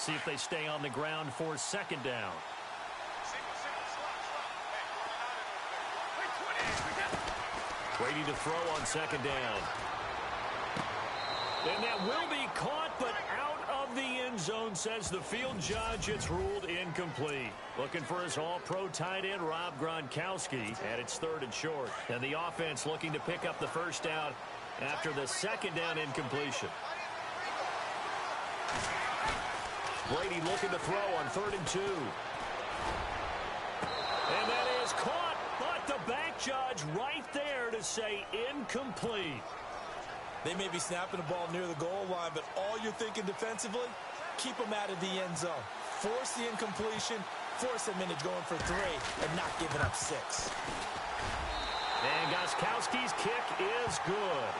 See if they stay on the ground for second down. Brady to throw on second down. And that will be caught, but out of the end zone, says the field judge. It's ruled incomplete. Looking for his all-pro tight end, Rob Gronkowski, and it's 3rd and short. And the offense looking to pick up the first down after the second down incompletion. Brady looking to throw on 3rd and 2. And that is caught, but the back judge right there to say incomplete. They may be snapping the ball near the goal line, but all you're thinking defensively, keep them out of the end zone. Force the incompletion, force them into going for 3, and not giving up 6. And Gostkowski's kick is good.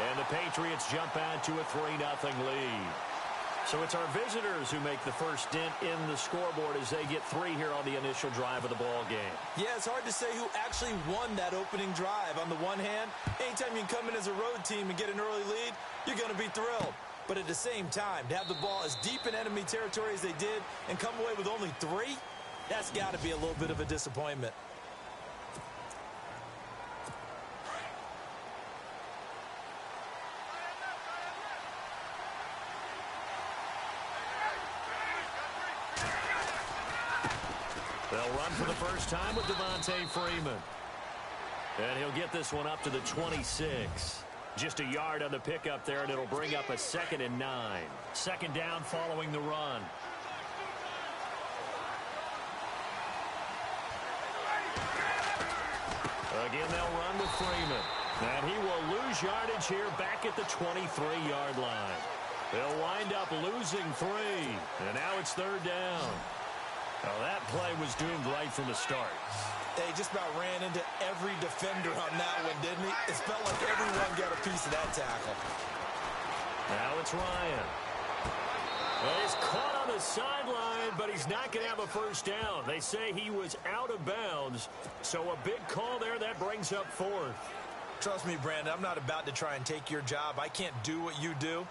And the Patriots jump out to a 3-0 lead. So it's our visitors who make the first dent in the scoreboard as they get 3 here on the initial drive of the ball game. Yeah, it's hard to say who actually won that opening drive. On the one hand, anytime you can come in as a road team and get an early lead, you're going to be thrilled. But at the same time, to have the ball as deep in enemy territory as they did and come away with only 3, that's got to be a little bit of a disappointment. They'll run for the first time with Devontae Freeman. And he'll get this one up to the 26. Just a yard on the pickup there, and it'll bring up a 2nd and 9. Second down following the run. Again, they'll run with Freeman. And he will lose yardage here back at the 23-yard line. They'll wind up losing 3. And now it's 3rd down. Well, that play was doomed right from the start. They just about ran into every defender on that one, didn't he? It felt like everyone got a piece of that tackle. Now it's Ryan. Well, he's caught on the sideline, but he's not going to have a first down. They say he was out of bounds, so a big call there. That brings up 4th. Trust me, Brandon, I'm not about to try and take your job. I can't do what you do.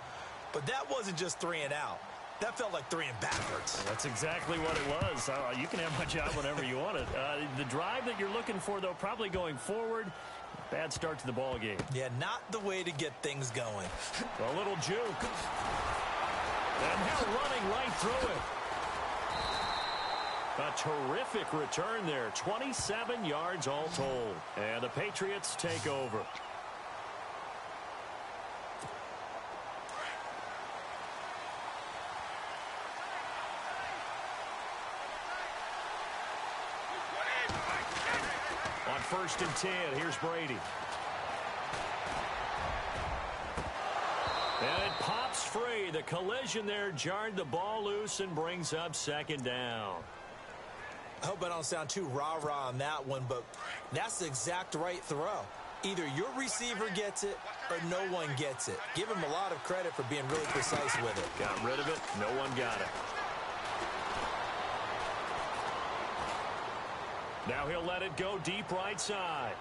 But that wasn't just 3 and out. That felt like 3 and backwards. That's exactly what it was. You can have my job whenever you want it. The drive that you're looking for, though, probably going forward. Bad start to the ball game. Yeah, not the way to get things going. A little juke. And now running right through it. A terrific return there. 27 yards all told. And the Patriots take over. On 1st and 10, here's Brady. And it pops free. The collision there jarred the ball loose and brings up 2nd down. I hope I don't sound too rah-rah on that one, but that's the exact right throw. Either your receiver gets it or no one gets it. Give him a lot of credit for being really precise with it. Got rid of it. No one got it. Now he'll let it go deep right side.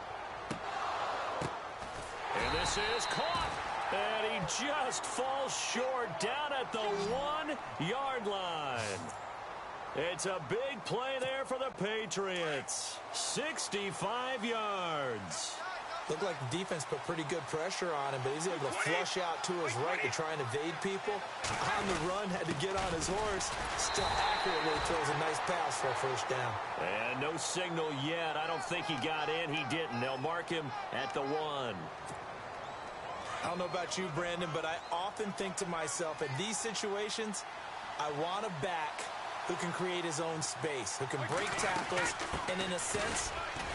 And this is caught. And he just falls short down at the 1-yard line. It's a big play there for the Patriots. 65 yards. Looked like the defense put pretty good pressure on him, but he's able to flush out to his right to try and evade people. On the run, had to get on his horse. Still accurately throws a nice pass for a first down. And no signal yet. I don't think he got in. He didn't. They'll mark him at the 1. I don't know about you, Brandon, but I often think to myself, in these situations, I want a back who can create his own space, who can break tackles, and in a sense,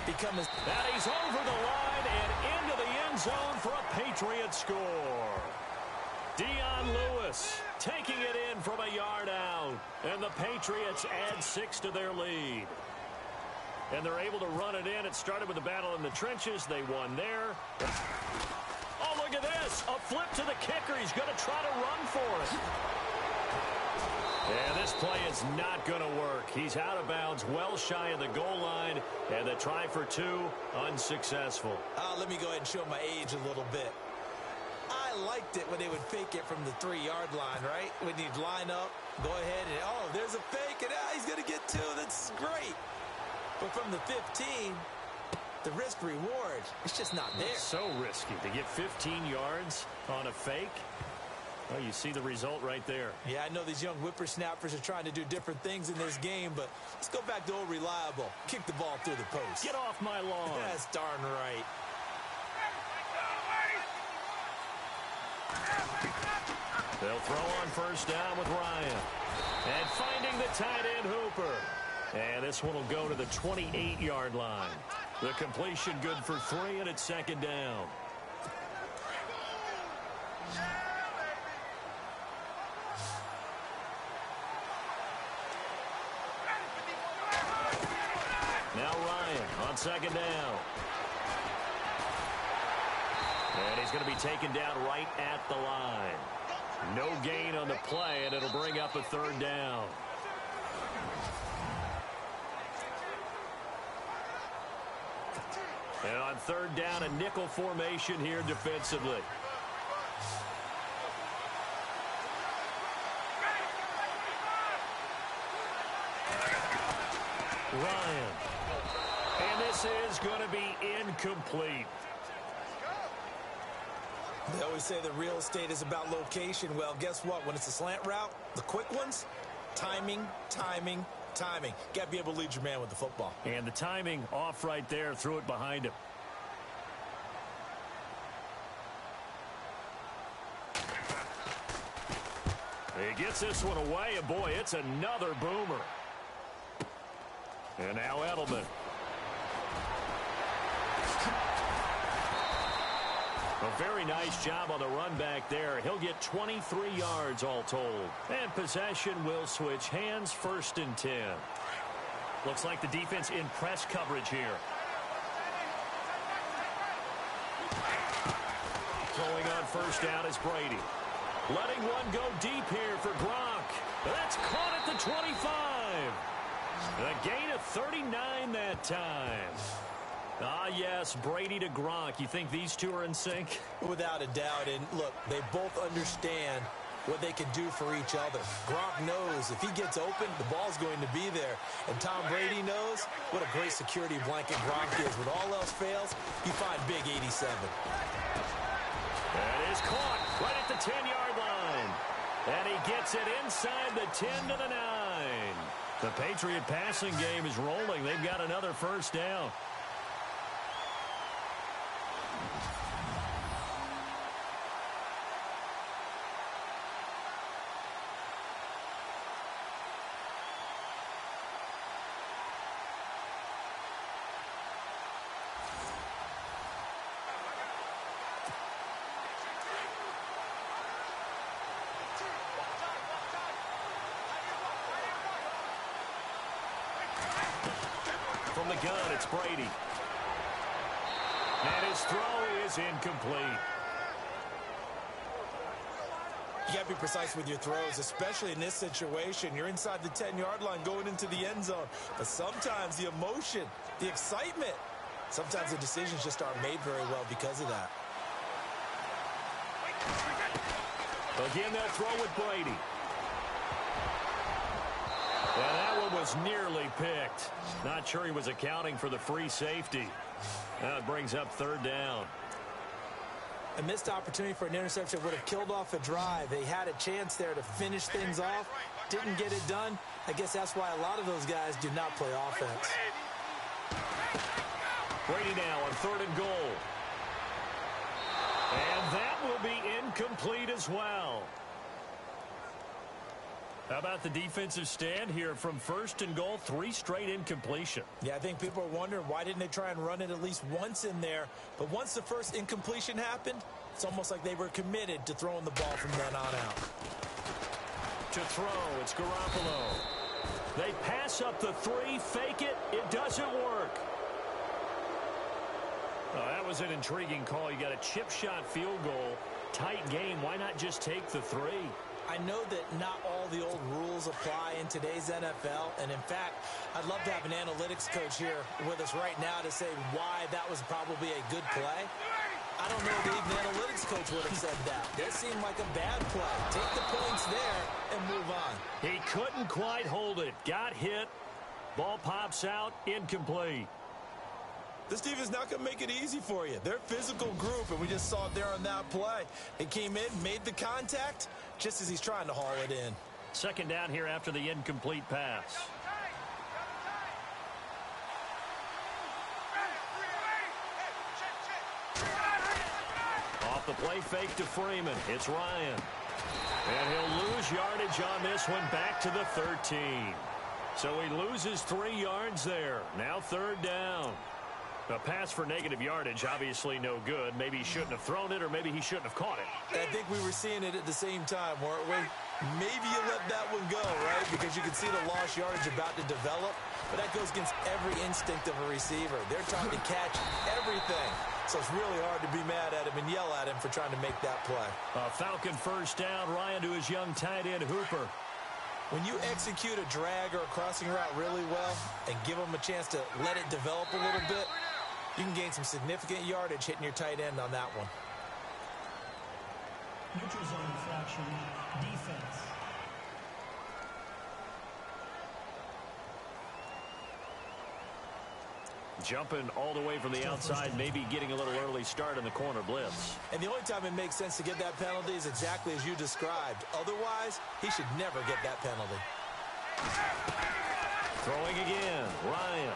become his... That he's over the line and into the end zone for a Patriot score. Dion Lewis taking it in from a yard out. And the Patriots add 6 to their lead. And they're able to run it in. It started with a battle in the trenches. They won there. Oh, look at this. A flip to the kicker. He's going to try to run for it. And this play is not going to work. He's out of bounds, well shy of the goal line, and the try for 2, unsuccessful. Let me go ahead and show my age a little bit. I I liked it when they would fake it from the 3-yard line, right? When you'd line up, go ahead, and, oh, there's a fake, and he's going to get 2. That's great. But from the 15, the risk-reward, it's just not there. It's so risky to get 15 yards on a fake. Well, you see the result right there. Yeah, I know these young whippersnappers are trying to do different things in this game, but let's go back to old reliable. Kick the ball through the post. Get off my lawn. That's darn right. They'll throw on first down with Ryan. And finding the tight end Hooper. And this one will go to the 28-yard line. The completion good for 3, and it's second down. Now Ryan on second down. And he's going to be taken down right at the line. No gain on the play, and it'll bring up a third down. And on third down, a nickel formation here defensively. Ryan. And this is going to be incomplete. They always say the real estate is about location. Well, guess what? When it's a slant route, the quick ones, timing, timing, timing. Got to be able to lead your man with the football. And the timing off right there. Threw it behind him. He gets this one away, and boy, it's another boomer. And now Edelman. A very nice job on the run back there. He'll get 23 yards all told. And possession will switch hands, 1st and 10. Looks like the defense in press coverage here. Throwing on first down is Brady. Letting one go deep here for Gronk. That's caught at the 25. A gain of 39 that time. Ah, yes, Brady to Gronk. You think these two are in sync? Without a doubt. And, look, they both understand what they can do for each other. Gronk knows if he gets open, the ball's going to be there. And Tom Brady knows what a great security blanket Gronk is. When all else fails, you find big 87. That is caught right at the 10-yard line. And he gets it inside the 10 to the 9. The Patriot passing game is rolling. They've got another first down. From the gun, it's Brady. And his throw is incomplete. You got to be precise with your throws, especially in this situation. You're inside the 10-yard line going into the end zone. But sometimes the emotion, the excitement, sometimes the decisions just aren't made very well because of that. Again, they'll throw with Brady. And that one was nearly picked. Not sure he was accounting for the free safety. Now it brings up third down. A missed opportunity for an interception would have killed off a drive. They had a chance there to finish things off. Didn't get it done. I guess that's why a lot of those guys do not play offense. Brady now on 3rd and goal. And that will be incomplete as well. How about the defensive stand here from 1st and goal, 3 straight incompletion. Yeah, I think people are wondering why didn't they try and run it at least once in there. But once the first incompletion happened, it's almost like they were committed to throwing the ball from then on out. To throw, it's Garoppolo. They pass up the 3, fake it, it doesn't work. Oh, that was an intriguing call. You got a chip shot field goal, tight game. Why not just take the 3? I know that not all the old rules apply in today's NFL, and in fact, I'd love to have an analytics coach here with us right now to say why that was probably a good play. I don't know that even the analytics coach would have said that. That seemed like a bad play. Take the points there and move on. He couldn't quite hold it. Got hit. Ball pops out. Incomplete. This team is not going to make it easy for you. They're a physical group, and we just saw it there on that play. It came in, made the contact, just as he's trying to haul it in. Second down here after the incomplete pass. Off the play fake to Freeman. It's Ryan. And he'll lose yardage on this one back to the 13. So he loses 3 yards there. Now third down. A pass for negative yardage, obviously no good. Maybe he shouldn't have thrown it, or maybe he shouldn't have caught it. I think we were seeing it at the same time, weren't we? Maybe you let that one go, right? Because you can see the lost yardage about to develop. But that goes against every instinct of a receiver. They're trying to catch everything. So it's really hard to be mad at him and yell at him for trying to make that play. Falcon first down. Ryan to his young tight end, Hooper. When you execute a drag or a crossing route really well and give them a chance to let it develop a little bit, you can gain some significant yardage hitting your tight end on that one. Neutral zone infraction, defense. Jumping all the way from the outside, maybe getting a little early start in the corner blitz. And the only time it makes sense to get that penalty is exactly as you described. Otherwise, he should never get that penalty. Throwing again, Ryan.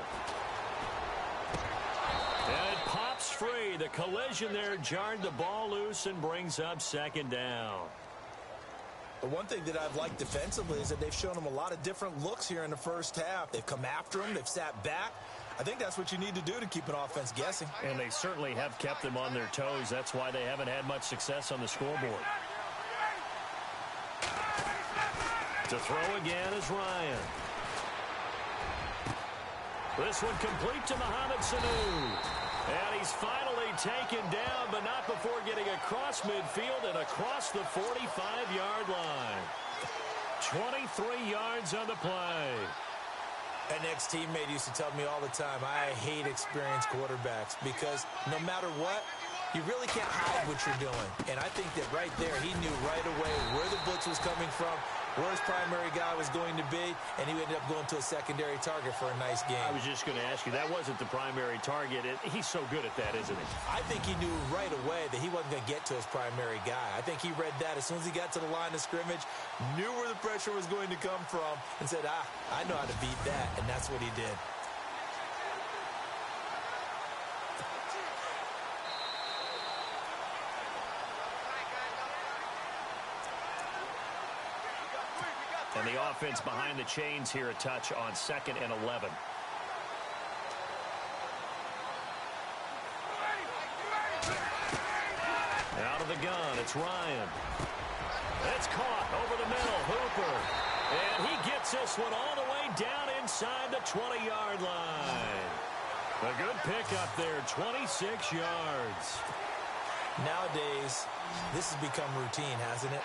And it pops free. The collision there jarred the ball loose and brings up second down. The one thing that I've liked defensively is that they've shown him a lot of different looks here in the first half. They've come after him. They've sat back. I think that's what you need to do to keep an offense guessing. And they certainly have kept them on their toes. That's why they haven't had much success on the scoreboard. To throw again is Ryan. This one complete to Mohamed Sanu. And he's finally taken down, but not before getting across midfield and across the 45-yard line. 23 yards on the play. An ex-teammate used to tell me all the time, I hate experienced quarterbacks because no matter what, you really can't hide what you're doing. And I think that right there, he knew right away where the blitz was coming from, where his primary guy was going to be, and he ended up going to a secondary target for a nice game. I was just going to ask you, that wasn't the primary target. He's so good at that, isn't he? I think he knew right away that he wasn't going to get to his primary guy. I think he read that as soon as he got to the line of scrimmage, knew where the pressure was going to come from, and said, I know how to beat that, and that's what he did. And the offense behind the chains here a touch on 2nd and 11. Out of the gun, it's Ryan. It's caught over the middle, Hooper. And he gets this one all the way down inside the 20-yard line. A good pickup there, 26 yards. Nowadays, this has become routine, hasn't it?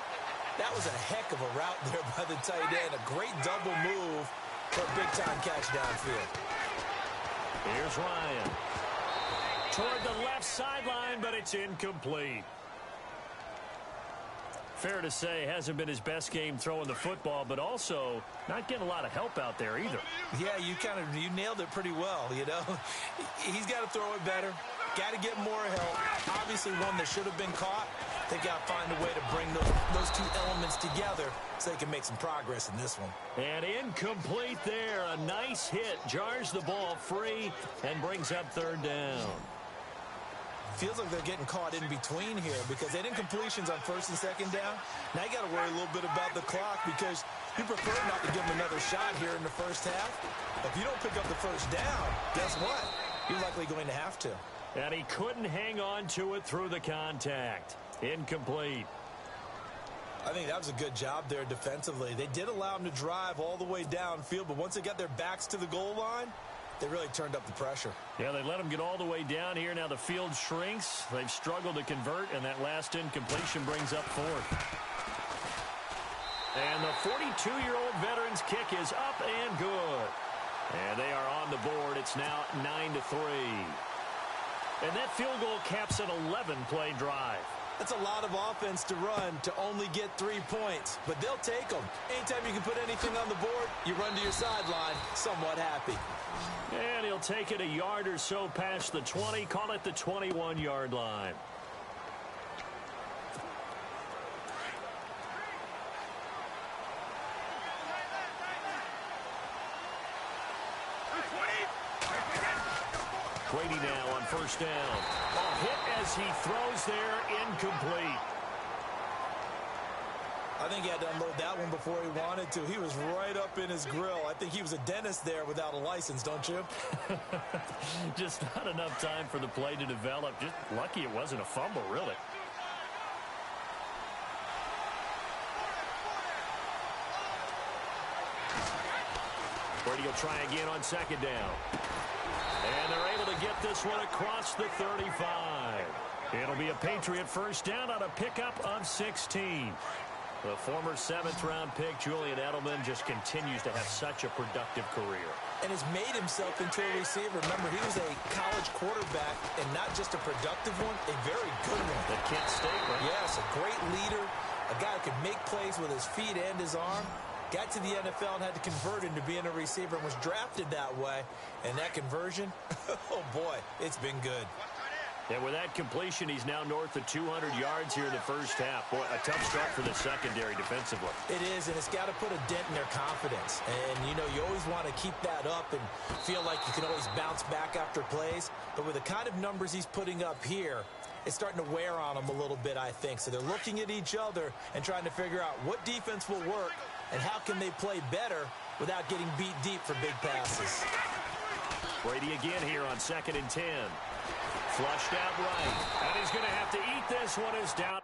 That was a heck of a route there by the tight end. A great double move for a big-time catch downfield. Here's Ryan. Toward the left sideline, but it's incomplete. Fair to say, hasn't been his best game throwing the football, but also not getting a lot of help out there either. Yeah, you nailed it pretty well, you know. He's got to throw it better. Got to get more help. Obviously one that should have been caught. They got to find a way to bring those two elements together so they can make some progress in this one. And incomplete there. A nice hit. Jars the ball free and brings up third down. Feels like they're getting caught in between here because they had incompletions on 1st and 2nd down. Now you got to worry a little bit about the clock because you prefer not to give them another shot here in the first half. If you don't pick up the first down, guess what? You're likely going to have to. And he couldn't hang on to it through the contact. Incomplete. I think that was a good job there defensively. They did allow him to drive all the way downfield, but once they got their backs to the goal line, they really turned up the pressure. Yeah, they let him get all the way down here. Now the field shrinks. They've struggled to convert, and that last incompletion brings up 4th. And the 42-year-old veteran's kick is up and good. And they are on the board. It's now 9-3. And that field goal caps an 11-play drive. That's a lot of offense to run to only get 3 points, but they'll take them. Anytime you can put anything on the board, you run to your sideline somewhat happy. And he'll take it a yard or so past the 20, call it the 21-yard line. Brady now on first down. A hit as he throws there, incomplete. I think he had to unload that one before he wanted to. He was right up in his grill. I think he was a dentist there without a license, don't you? Just not enough time for the play to develop. Just lucky it wasn't a fumble, really. Brady will try again on second down. And they're able to get this one across the 35. It'll be a Patriot first down on a pickup of 16. The former seventh-round pick, Julian Edelman, just continues to have such a productive career. And has made himself into a receiver. Remember, he was a college quarterback, and not just a productive one, a very good one. That Kent State, right? Yes, a great leader, a guy who could make plays with his feet and his arm. Got to the NFL and had to convert into being a receiver and was drafted that way. And that conversion, oh boy, it's been good. And with that completion, he's now north of 200 yards here in the first half. Boy, a tough start for the secondary defensively. It is, and it's got to put a dent in their confidence. And, you know, you always want to keep that up and feel like you can always bounce back after plays. But with the kind of numbers he's putting up here, it's starting to wear on them a little bit, I think. So they're looking at each other and trying to figure out what defense will work and how can they play better without getting beat deep for big passes. Brady again here on 2nd and 10. Flushed out right. And he's going to have to eat this one as down.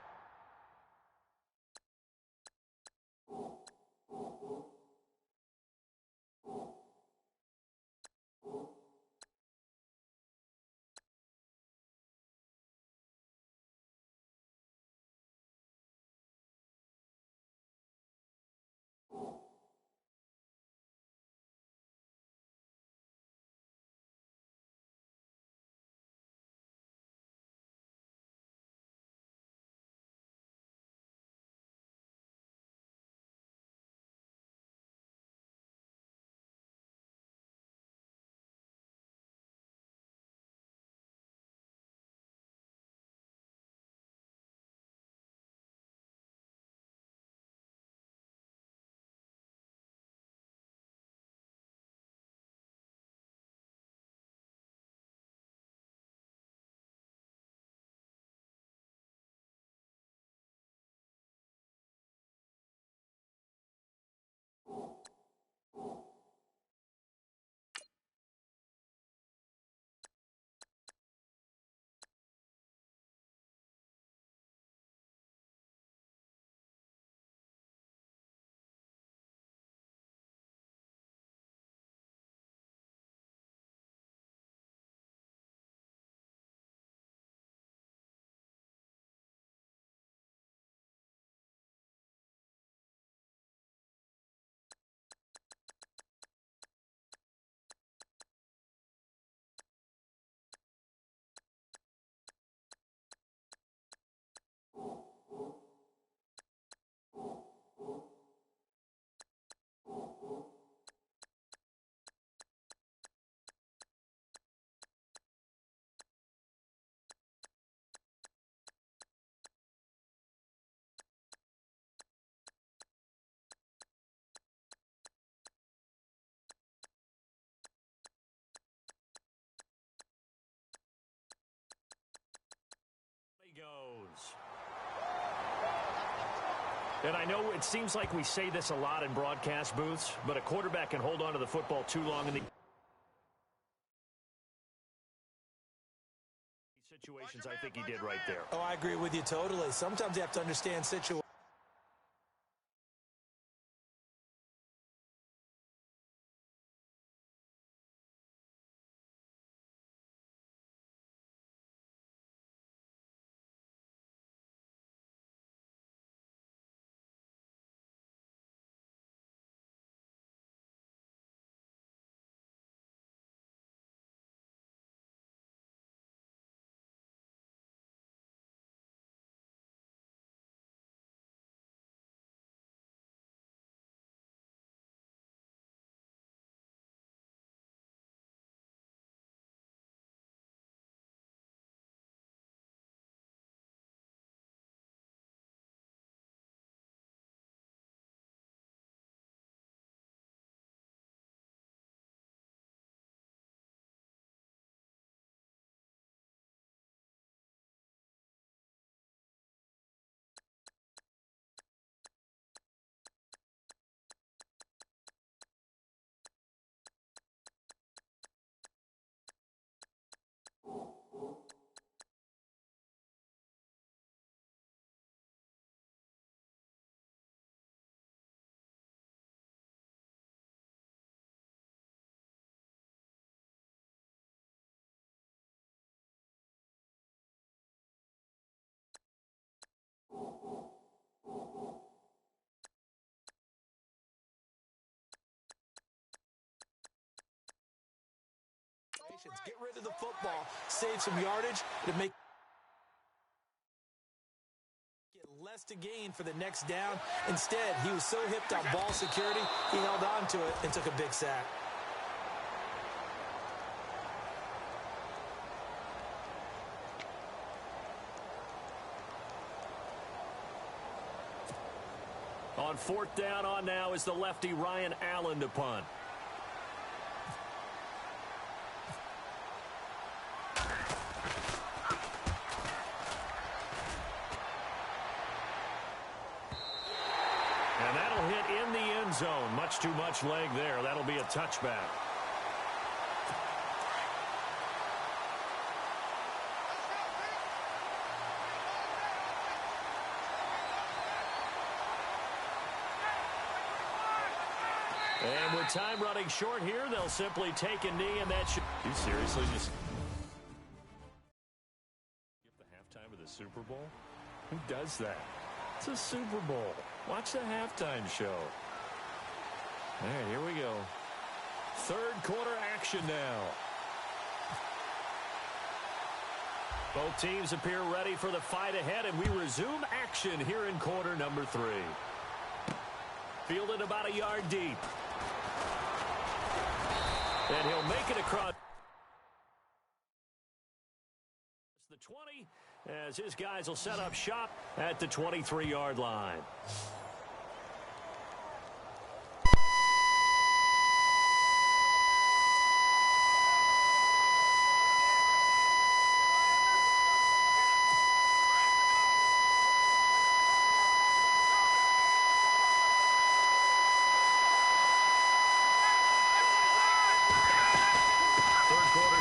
Goes. And I know it seems like we say this a lot in broadcast booths, but a quarterback can hold on to the football too long in the situations. I think he did right there. Oh, I agree with you totally. Sometimes you have to understand situations. Get rid of the football, save some yardage to make less to gain for the next down. Instead, he was so hipped on ball security, he held on to it and took a big sack. On fourth down on now is the lefty Ryan Allen to punt. And that'll hit in the end zone. Much too much leg there. That'll be a touchback. And with time running short here, they'll simply take a knee, and that should... You seriously just... Give the halftime of the Super Bowl? Who does that? It's a Super Bowl. Watch the halftime show. All right, here we go. Third quarter action now. Both teams appear ready for the fight ahead, and we resume action here in quarter number 3. Fielded about a yard deep. And he'll make it across the 20 as his guys will set up shop at the 23-yard line.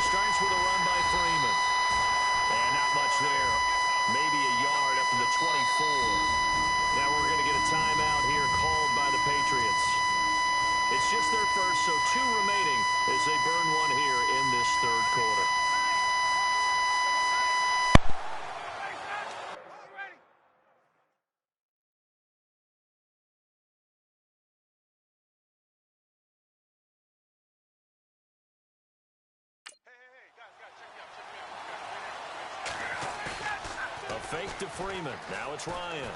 Starts with a run by Freeman. And not much there. Maybe a yard up to the 24. Now we're going to get a timeout here called by the Patriots. It's just their first, so 2 remaining as they burn one here in this third quarter. Fake to Freeman. Now it's Ryan.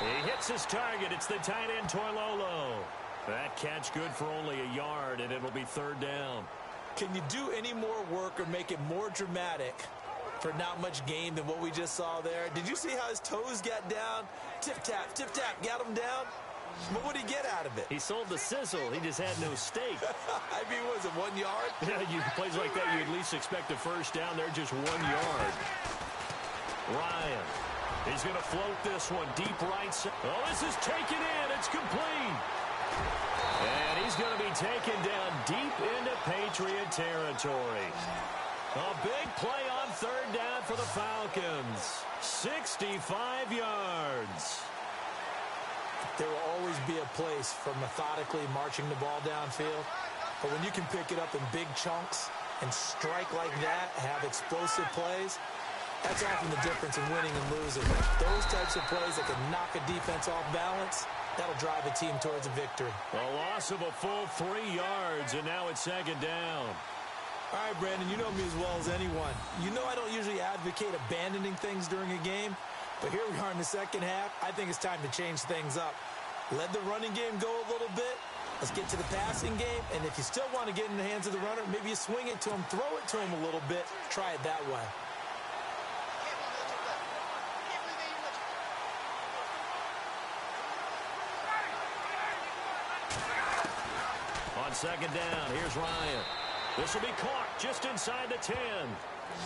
He hits his target. It's the tight end, Toilolo. That catch good for only a yard, and it'll be third down. Can you do any more work or make it more dramatic for not much gain than what we just saw there? Did you see how his toes got down? Tip-tap, got him down. But what did he get out of it? He sold the sizzle. He just had no steak. I mean, was it 1 yard? Yeah, plays like that, you at least expect a first down. They're just 1 yard. Ryan. He's going to float this one deep right side. Oh, this is taken in. It's complete. And he's going to be taken down deep into Patriot territory. A big play on third down for the Falcons. 65 yards. There will always be a place for methodically marching the ball downfield. But when you can pick it up in big chunks and strike like that, have explosive plays, that's often the difference in winning and losing. Those types of plays that can knock a defense off balance, that'll drive a team towards a victory. A loss of a full 3 yards, and now it's second down. All right, Brandon, you know me as well as anyone. You know I don't usually advocate abandoning things during a game. But here we are in the second half. I think it's time to change things up. Let the running game go a little bit. Let's get to the passing game. And if you still want to get in the hands of the runner, maybe you swing it to him, throw it to him a little bit. Try it that way. On second down, here's Ryan. This will be caught just inside the 10.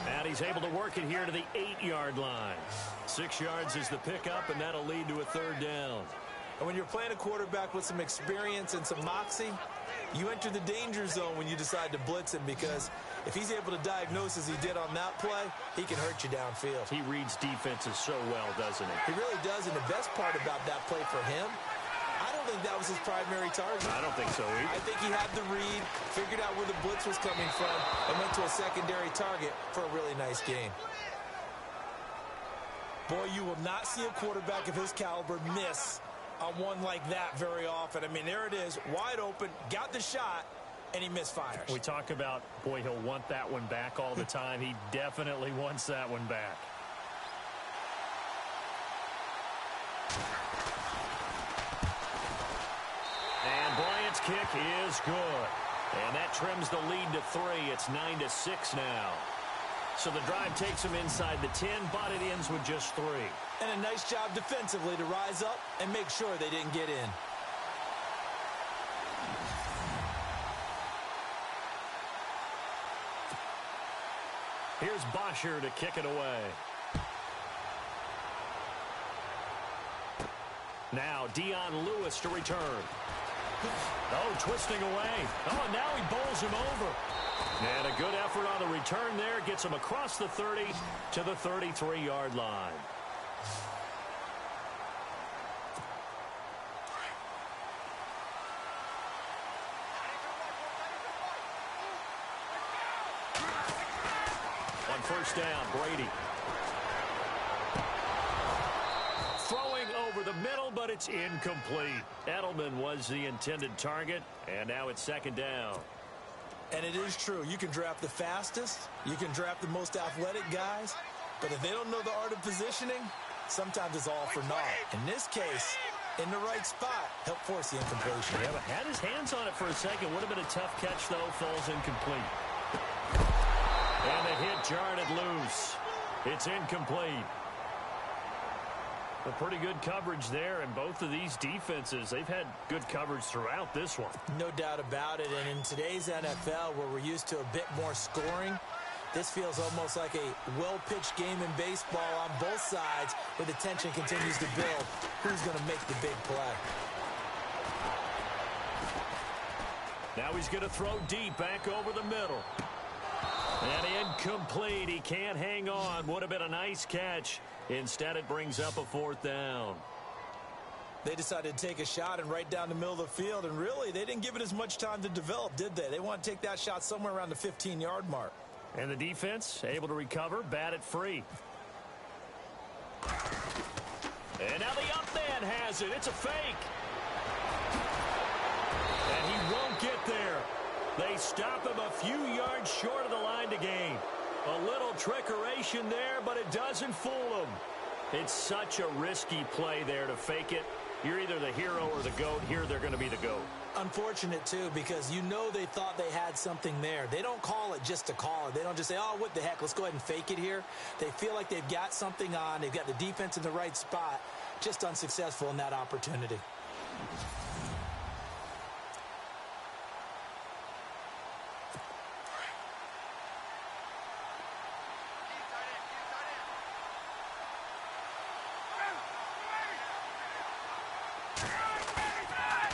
And he's able to work it here to the 8-yard line. 6 yards is the pickup, and that'll lead to a third down. And when you're playing a quarterback with some experience and some moxie, you enter the danger zone when you decide to blitz him, because if he's able to diagnose as he did on that play, he can hurt you downfield. He reads defenses so well, doesn't he? He really does, and the best part about that play for him, I don't think that was his primary target. I don't think so either. I think he had the read, figured out where the blitz was coming from, and went to a secondary target for a really nice gain. Boy, you will not see a quarterback of his caliber miss on one like that very often. I mean, there it is, wide open, got the shot, and he misfires. We talk about, boy, he'll want that one back all the time. He definitely wants that one back. And Bryant's kick is good. And that trims the lead to 3. It's 9-6 now. So the drive takes him inside the 10, but it ends with just 3. And a nice job defensively to rise up and make sure they didn't get in. Here's Bosher to kick it away. Now Dion Lewis to return. Oh, twisting away. Oh, and now he bowls him over. And a good effort on the return there. Gets him across the 30 to the 33-yard line. On first down, Brady. Throwing over the middle, but it's incomplete. Edelman was the intended target, and now it's second down. And it is true. You can draft the fastest. You can draft the most athletic guys. But if they don't know the art of positioning, sometimes it's all for naught. In this case, in the right spot, help force the incompletion. Yeah, but had his hands on it for a second. Would have been a tough catch, though. Falls incomplete. And the hit jarred it loose. It's incomplete. A pretty good coverage there, and both of these defenses, they've had good coverage throughout this one. No doubt about it, and in today's NFL, where we're used to a bit more scoring, this feels almost like a well-pitched game in baseball on both sides, where the tension continues to build. Who's going to make the big play? Now he's going to throw deep back over the middle. And incomplete. He can't hang on. Would have been a nice catch. Instead, it brings up a fourth down. They decided to take a shot and right down the middle of the field, and really, they didn't give it as much time to develop, did they? They want to take that shot somewhere around the 15-yard mark. And the defense able to recover, bat it free. And now the up man has it. It's a fake. And he won't get there. They stop him a few yards short of the line to gain. A little trickeration there, but it doesn't fool him. It's such a risky play there to fake it. You're either the hero or the GOAT. Here they're going to be the GOAT. Unfortunate, too, because you know they thought they had something there. They don't call it just to call it. They don't just say, oh, what the heck, let's go ahead and fake it here. They feel like they've got something on. They've got the defense in the right spot. Just unsuccessful in that opportunity.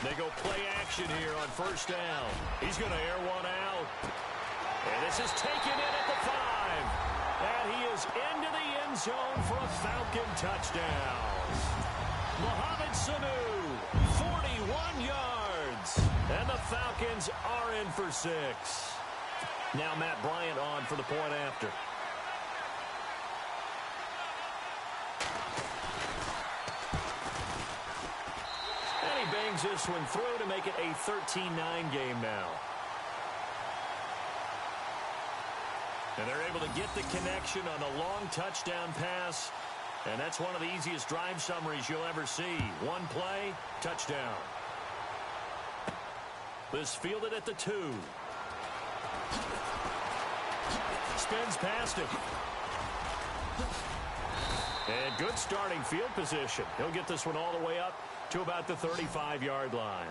They go play action here on first down. He's going to air one out. And this is taken in at the 5. And he is into the end zone for a Falcon touchdown. Mohamed Sanu, 41 yards. And the Falcons are in for 6. Now Matt Bryant on for the point after. Bangs this one through to make it a 13-9 game now. And they're able to get the connection on a long touchdown pass. And that's one of the easiest drive summaries you'll ever see. One play, touchdown. This fielded at the 2. Spins past him. And good starting field position. He'll get this one all the way up to about the 35-yard line.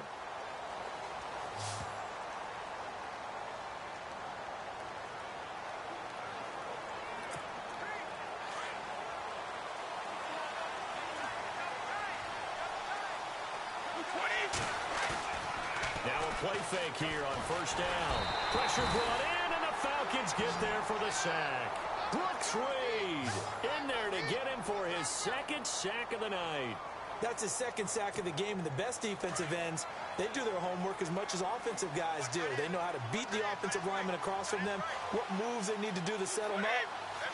Now a play fake here on first down. Pressure brought in, and the Falcons get there for the sack. Brooks Reed in there to get him for his second sack of the night. That's his second sack of the game, and the best defensive ends, they do their homework as much as offensive guys do. They know how to beat the offensive lineman across from them, what moves they need to do to settle them up.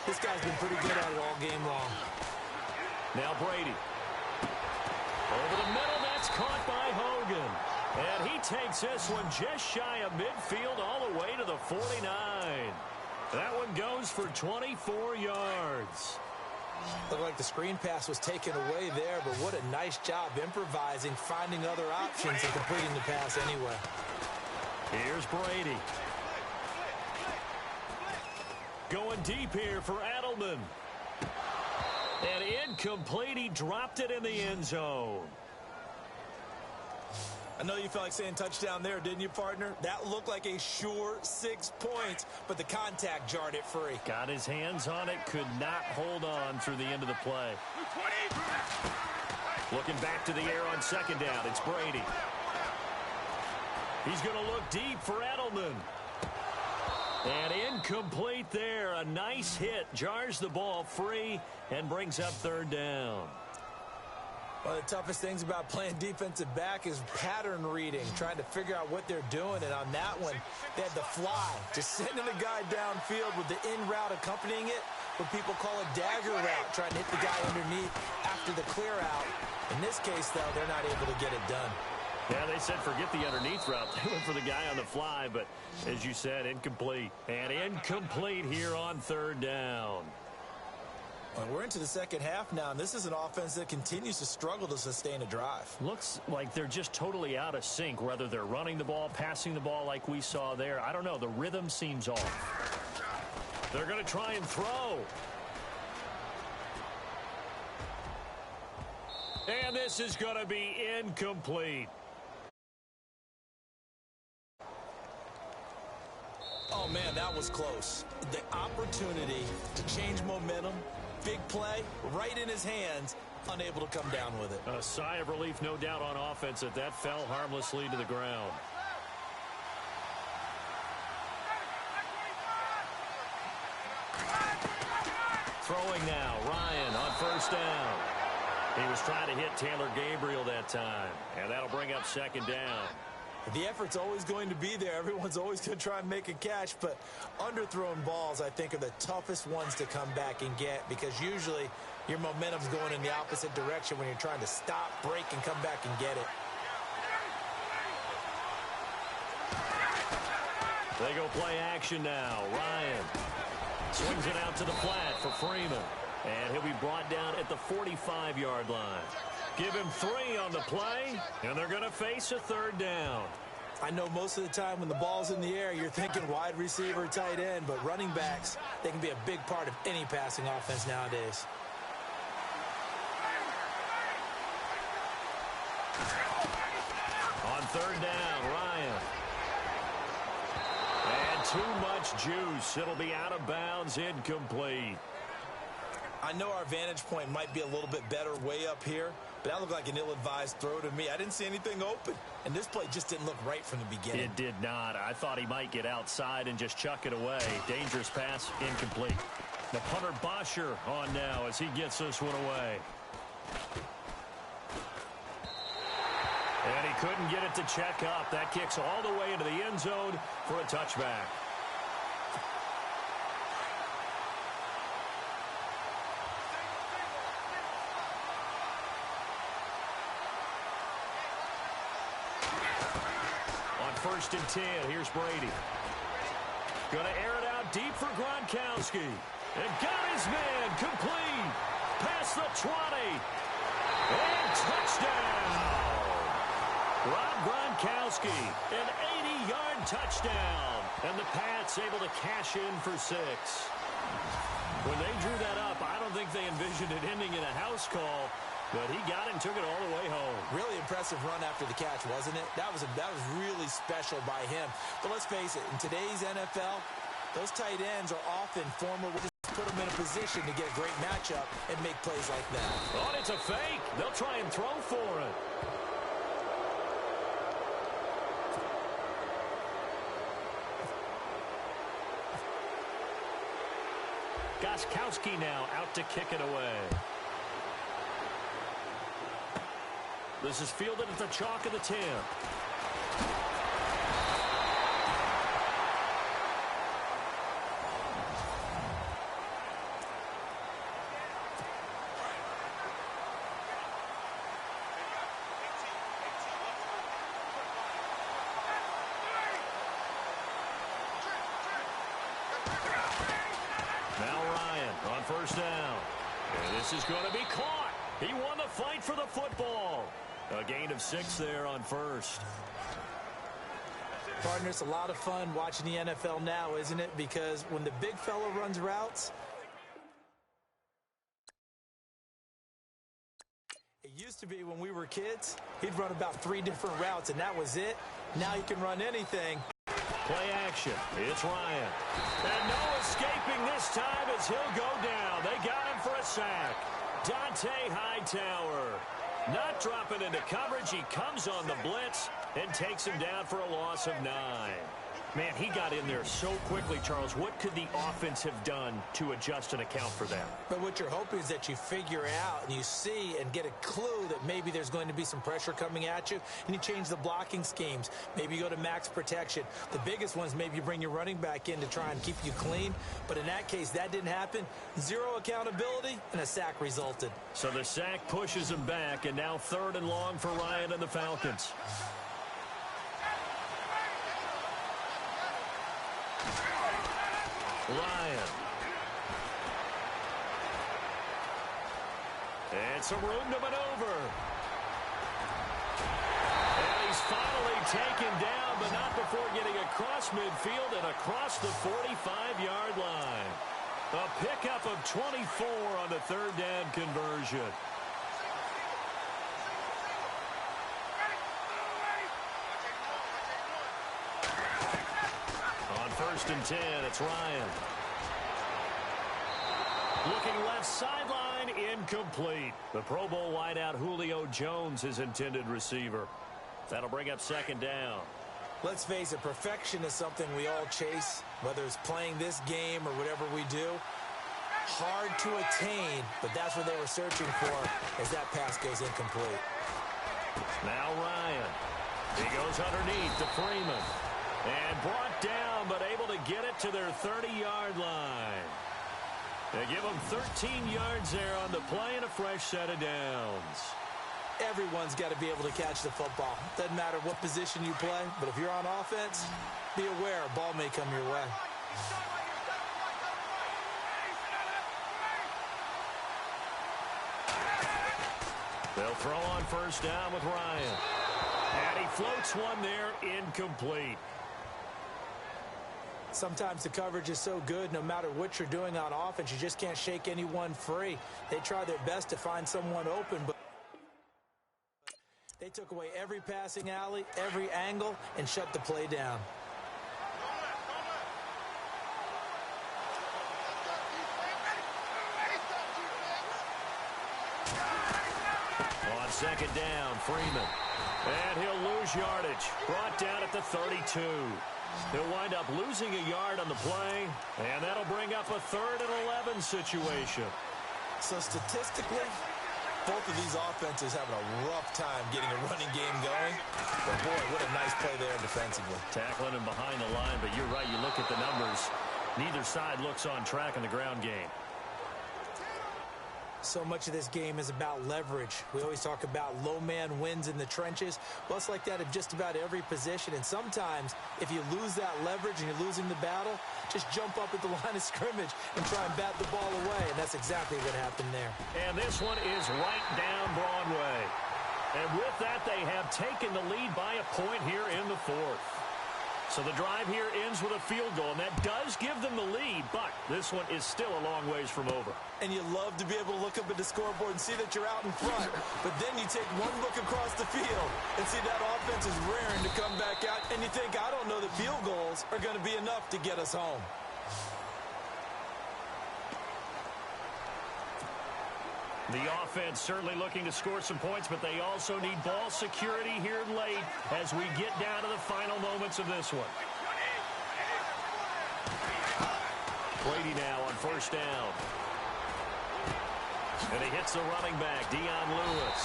This guy's been pretty good at it all game long. Now Brady. Over the middle, that's caught by Hogan. And he takes this one just shy of midfield all the way to the 49. That one goes for 24 yards. Looked like the screen pass was taken away there, but what a nice job improvising, finding other options, and completing the pass anyway. Here's Brady. Going deep here for Edelman. And incomplete. He dropped it in the end zone. I know you felt like saying touchdown there, didn't you, partner? That looked like a sure 6 points, but the contact jarred it free. Got his hands on it, could not hold on through the end of the play. Looking back to the air on second down, it's Brady. He's going to look deep for Edelman. And incomplete there. A nice hit, jars the ball free, and brings up third down. One of the toughest things about playing defensive back is pattern reading, trying to figure out what they're doing. And on that one, they had the fly, just sending a guy downfield with the in route accompanying it, what people call a dagger route, trying to hit the guy underneath after the clear out. In this case, though, they're not able to get it done. Yeah, they said forget the underneath route. They went for the guy on the fly, but as you said, incomplete. And incomplete here on third down. Well, we're into the second half now, and this is an offense that continues to struggle to sustain a drive. Looks like they're just totally out of sync, whether they're running the ball, passing the ball like we saw there. I don't know. The rhythm seems off. They're going to try and throw. And this is going to be incomplete. Oh, man, that was close. The opportunity to change momentum, big play, right in his hands, unable to come down with it. A sigh of relief, no doubt, on offense that fell harmlessly to the ground. Throwing now, Ryan on first down. He was trying to hit Taylor Gabriel that time, and that'll bring up second down. The effort's always going to be there. Everyone's always going to try and make a catch, but underthrown balls, I think, are the toughest ones to come back and get because usually your momentum's going in the opposite direction when you're trying to stop, break, and come back and get it. They go play action now. Ryan swings it out to the flat for Freeman, and he'll be brought down at the 45-yard line. Give him 3 on the play, and they're going to face a third down. I know most of the time when the ball's in the air, you're thinking wide receiver, tight end, but running backs, they can be a big part of any passing offense nowadays. On third down, Ryan. And too much juice. It'll be out of bounds, incomplete. I know our vantage point might be a little bit better way up here, but that looked like an ill-advised throw to me. I didn't see anything open, and this play just didn't look right from the beginning. It did not. I thought he might get outside and just chuck it away. Dangerous pass, incomplete. The punter Bosher on now as he gets this one away. And he couldn't get it to check up. That kicks all the way into the end zone for a touchback. First and 10. Here's Brady. Going to air it out deep for Gronkowski. And got his man complete. Past the 20. And touchdown. Rob Gronkowski, an 80-yard touchdown. And the Pats able to cash in for 6. When they drew that up, I don't think they envisioned it ending in a house call. But he got it and took it all the way home. Really impressive run after the catch, wasn't it? That was really special by him. But let's face it, in today's NFL, those tight ends are often former. We'll just put them in a position to get a great matchup and make plays like that. Oh, it's a fake. They'll try and throw for it. Gronkowski now out to kick it away. This is fielded at the chalk of the 10. first down. And this is going to be caught. He won the fight for the football. A gain of 6 there on first. Partner, it's a lot of fun watching the NFL now, isn't it? Because when the big fella runs routes, it used to be when we were kids, he'd run about 3 different routes, and that was it. Now he can run anything. Play action. It's Ryan. And no escaping this time as he'll go down. They got him for a sack. Dante Hightower. Not dropping into coverage. He comes on the blitz and takes him down for a loss of 9. Man, he got in there so quickly, Charles. What could the offense have done to adjust and account for that? But what you're hoping is that you figure out and you see and get a clue that maybe there's going to be some pressure coming at you, and you change the blocking schemes. Maybe you go to max protection. The biggest one is maybe you bring your running back in to try and keep you clean. But in that case, that didn't happen. 0 accountability, and a sack resulted. So the sack pushes him back, and now 3rd and long for Ryan and the Falcons. Ryan. And some room to maneuver. And he's finally taken down, but not before getting across midfield and across the 45-yard line. A pickup of 24 on the 3rd down conversion. On 1st and 10, it's Ryan. Looking left sideline, incomplete. The Pro Bowl wideout Julio Jones, his intended receiver. That'll bring up 2nd down. Let's face it, perfection is something we all chase, whether it's playing this game or whatever we do. Hard to attain, but that's what they were searching for as that pass goes incomplete. Now Ryan. He goes underneath to Freeman. And brought down, but able to get it to their 30-yard line. They give them 13 yards there on the play and a fresh set of downs. Everyone's got to be able to catch the football. Doesn't matter what position you play, but if you're on offense, be aware a ball may come your way. They'll throw on 1st down with Ryan. And he floats one there, incomplete. Sometimes the coverage is so good, no matter what you're doing on offense, you just can't shake anyone free. They try their best to find someone open, but they took away every passing alley, every angle, and shut the play down. On 2nd down, Freeman. And he'll lose yardage. Brought down at the 32. He'll wind up losing a yard on the play, and that'll bring up a 3rd and 11 situation. So statistically, both of these offenses having a rough time getting a running game going. But boy, what a nice play there defensively. Tackling him behind the line, but you're right, you look at the numbers. Neither side looks on track in the ground game. So much of this game is about leverage. We always talk about low man wins in the trenches. Well, it's like that at just about every position. And sometimes, if you lose that leverage and you're losing the battle, just jump up at the line of scrimmage and try and bat the ball away. And that's exactly what happened there. And this one is right down Broadway. And with that, they have taken the lead by a point here in the 4th. So the drive here ends with a field goal, and that does give them the lead, but this one is still a long ways from over. And you love to be able to look up at the scoreboard and see that you're out in front, but then you take one look across the field and see that offense is raring to come back out, and you think, I don't know that field goals are going to be enough to get us home. The offense certainly looking to score some points, but they also need ball security here late as we get down to the final moments of this one. Brady now on 1st down. And he hits the running back, Dion Lewis.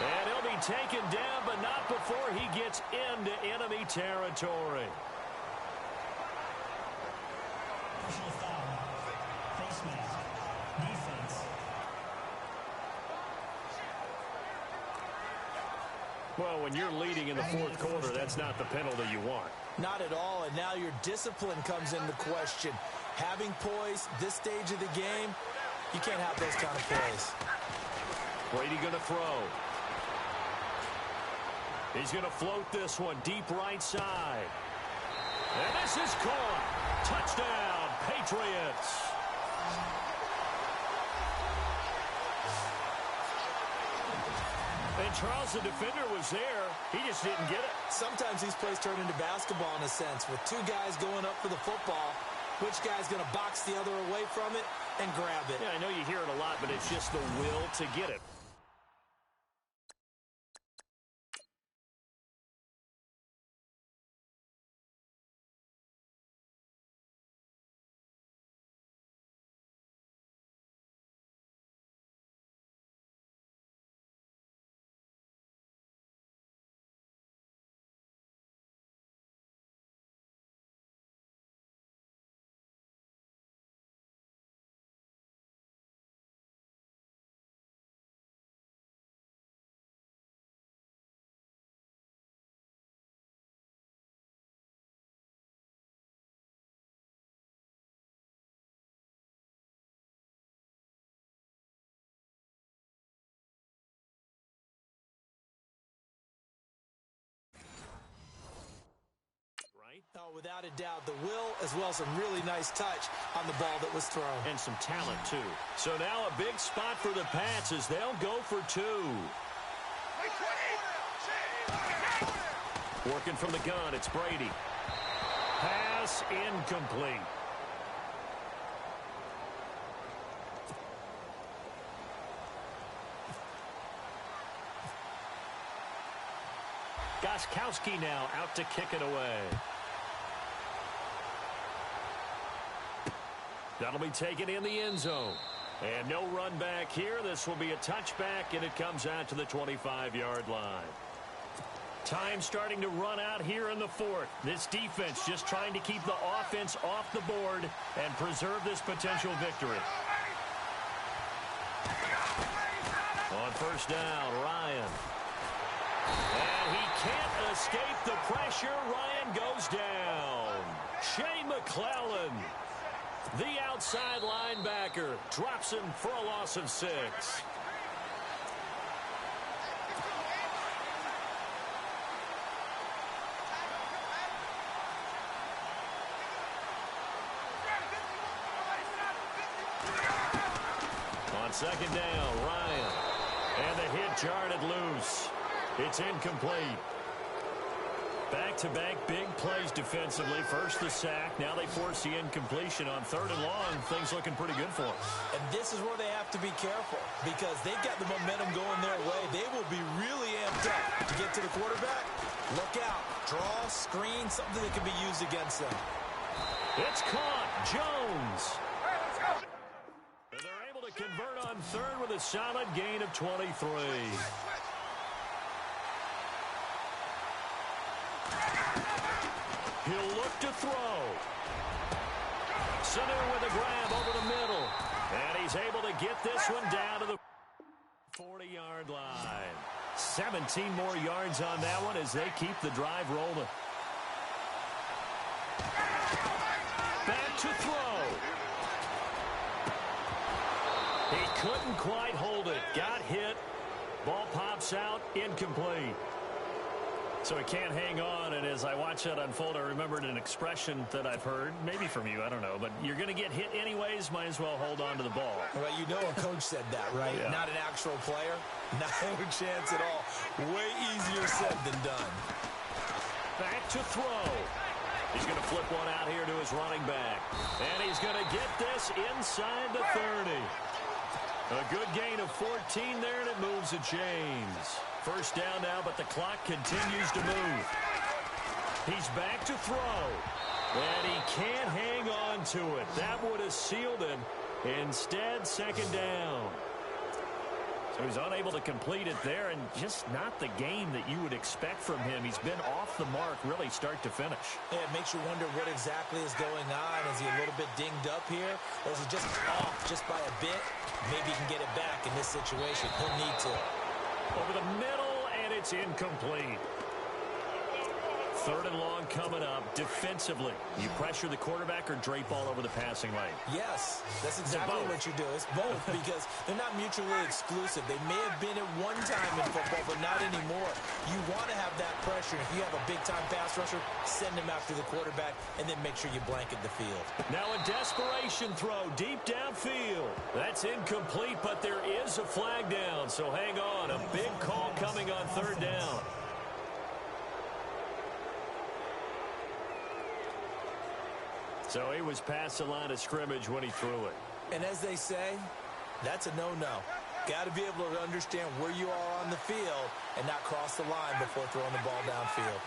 And he'll be taken down, but not before he gets into enemy territory. Personal foul. Face mask. Defense. Well, when you're leading in the 4th quarter, that's not the penalty you want. Not at all, and now your discipline comes into question. Having poise this stage of the game, You can't have those kind of plays. Brady going to throw. He's going to float this one deep right side. And this is caught. Touchdown, Patriots. And Charles, the defender, was there. He just didn't get it. Sometimes these plays turn into basketball in a sense, with two guys going up for the football. Which guy's going to box the other away from it and grab it? Yeah, I know you hear it a lot, but it's just the will to get it. Oh, without a doubt, the will as well as some really nice touch on the ball that was thrown. And some talent, too. So now a big spot for the Pats as they'll go for two. Working from the gun, it's Brady. Pass incomplete. Gostkowski now out to kick it away. That'll be taken in the end zone. And no run back here. This will be a touchback, and it comes out to the 25-yard line. Time starting to run out here in the fourth. This defense just trying to keep the offense off the board and preserve this potential victory. On first down, Ryan. And he can't escape the pressure. Ryan goes down. Shea McClellan, the outside linebacker, drops him for a loss of 6. On second down, Ryan. And the hit jarred loose. It's incomplete. Back-to-back big plays defensively. First the sack. Now they force the incompletion on third and long. Things looking pretty good for them. And this is where they have to be careful because they've got the momentum going their way. They will be really amped up to get to the quarterback. Look out. Draw, screen, something that can be used against them. It's caught. Jones. And they're able to convert on third with a solid gain of 23. He'll look to throw. Sanu with a grab over the middle. And he's able to get this one down to the 40-yard line. 17 more yards on that one as they keep the drive rolling. Back to throw. He couldn't quite hold it. Got hit. Ball pops out. Incomplete. So he can't hang on, and as I watch that unfold, I remembered an expression that I've heard, maybe from you, I don't know, but you're going to get hit anyways, might as well hold on to the ball. Well, you know a coach said that, right? Yeah. Not an actual player. No chance at all. Way easier said than done. Back to throw. He's going to flip one out here to his running back. And he's going to get this inside the 30. A good gain of 14 there, and it moves the chains. First down now, but the clock continues to move. He's back to throw. And he can't hang on to it. That would have sealed it. Instead, second down. So he's unable to complete it there, and just not the game that you would expect from him. He's been off the mark really start to finish. Yeah, it makes you wonder what exactly is going on. Is he a little bit dinged up here? Or is he just off just by a bit? Maybe he can get it back in this situation. He'll need to. Over the middle, and it's incomplete. 3rd and long coming up. Defensively, you pressure the quarterback or drape all over the passing lane? Yes, that's exactly what you do. It's both because they're not mutually exclusive. They may have been at one time in football, but not anymore. You want to have that pressure. If you have a big-time pass rusher, send him after the quarterback, and then make sure you blanket the field. Now a desperation throw deep downfield. That's incomplete, but there is a flag down, so hang on. A big call coming on 3rd down. So he was past the line of scrimmage when he threw it. And as they say, that's a no-no. Got to be able to understand where you are on the field and not cross the line before throwing the ball downfield.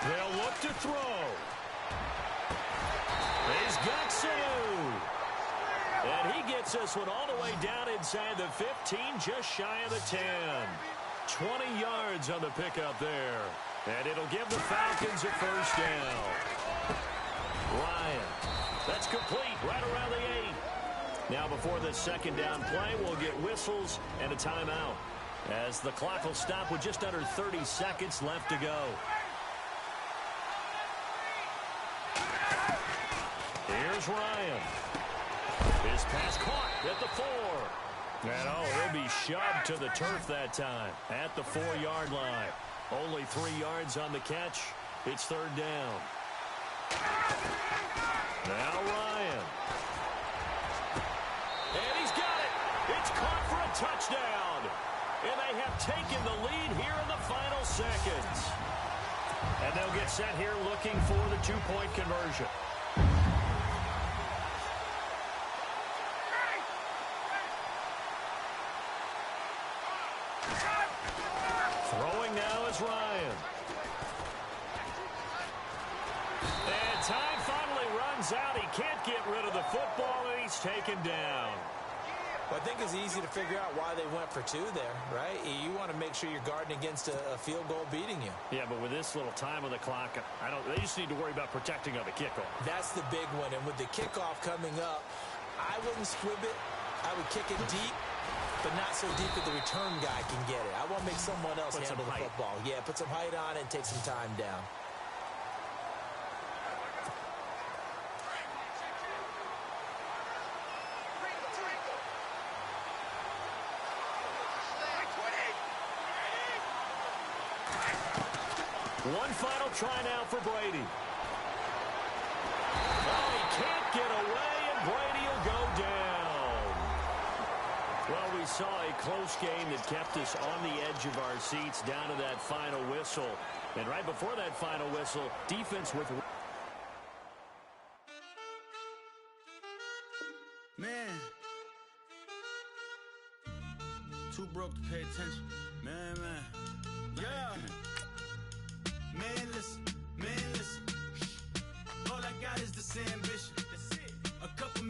They'll look to throw. He's got Sanu. And he gets this one all the way down inside the 15, just shy of the 10. 20 yards on the pickup there. And it'll give the Falcons a 1st down. Ryan. That's complete right around the 8. Now before the 2nd down play, we'll get whistles and a timeout, as the clock will stop with just under 30 seconds left to go. Here's Ryan. His pass caught at the 4. And he'll be shoved to the turf that time at the 4-yard line. Only 3 yards on the catch. It's 3rd down. Now Ryan. And he's got it. It's caught for a touchdown. And they have taken the lead here in the final seconds. And they'll get set here looking for the 2-point conversion. Throwing now is Ryan. And time finally runs out. He can't get rid of the football, and he's taken down. Well, I think it's easy to figure out why they went for 2 there, right? You want to make sure you're guarding against a field goal beating you. Yeah, but with this little time on the clock, they just need to worry about protecting on the kickoff. That's the big one. And with the kickoff coming up, I wouldn't squib it. I would kick it deep, but not so deep that the return guy can get it. I want to make someone else handle the football. Yeah, put some height on it and take some time down. One final try now for Brady. Oh, he can't get away, and Brady will go down. Well, we saw a close game that kept us on the edge of our seats down to that final whistle. And right before that final whistle, defense with... Man. Too broke to pay attention. Man. Yeah. Man, listen. All I got is this ambition. A couple